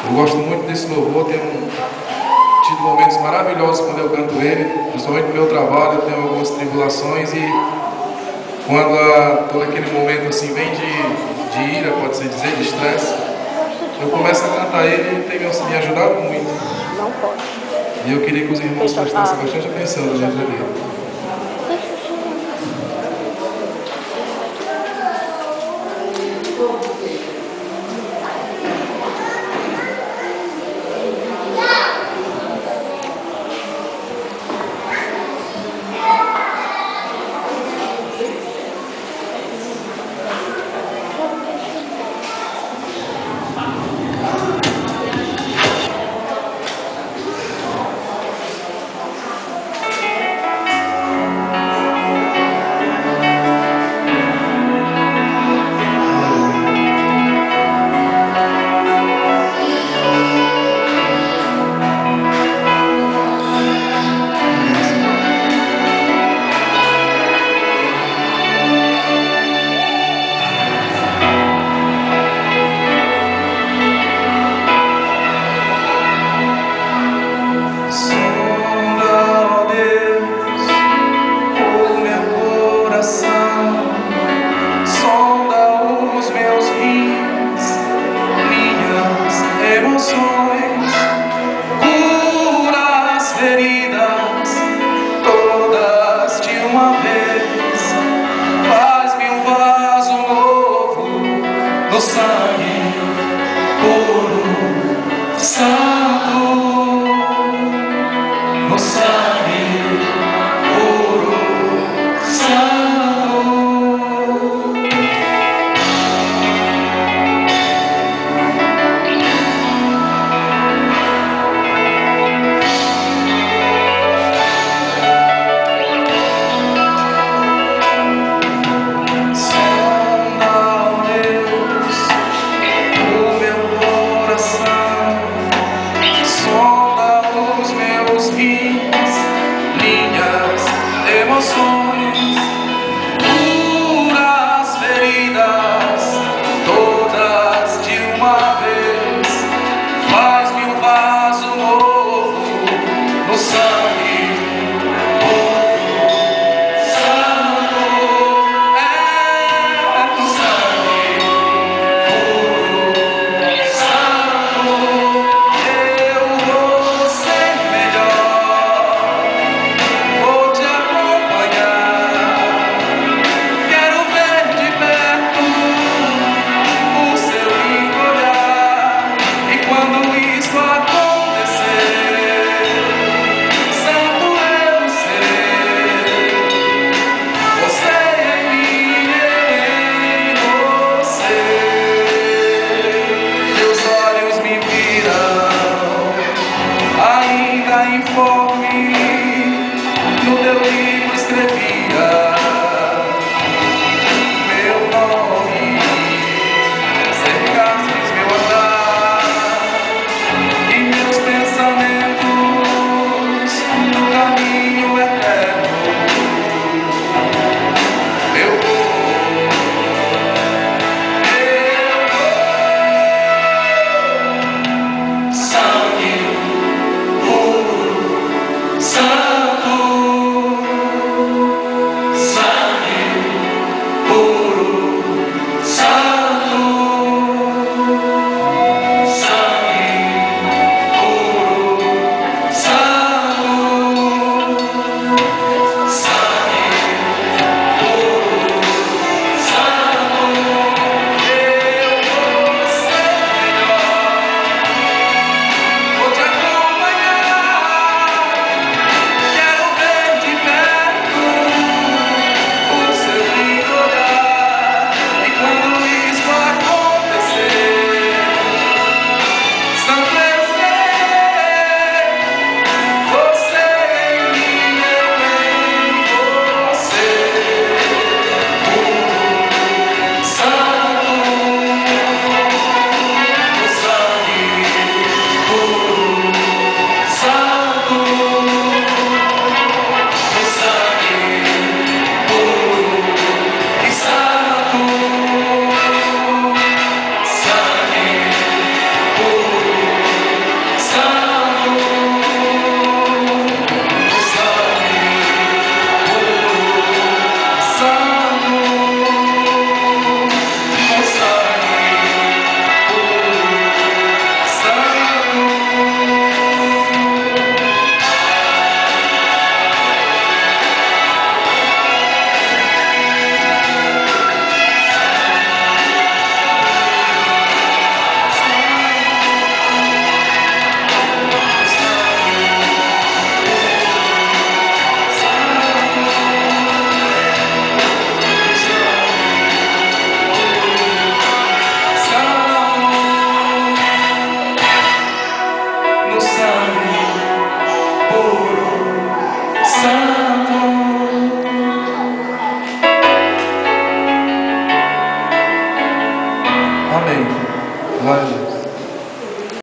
Eu gosto muito desse louvor, tenho tido momentos maravilhosos quando eu canto ele, principalmente no meu trabalho. Eu tenho algumas tribulações e quando todo aquele momento assim vem de ira, pode-se dizer, de estresse, eu começo a cantar ele e tem me ajudado muito. Não pode. E eu queria que os irmãos prestassem bastante atenção na letra dele. Cura as feridas todas de uma vez, faz-me um vaso novo no sangue puro.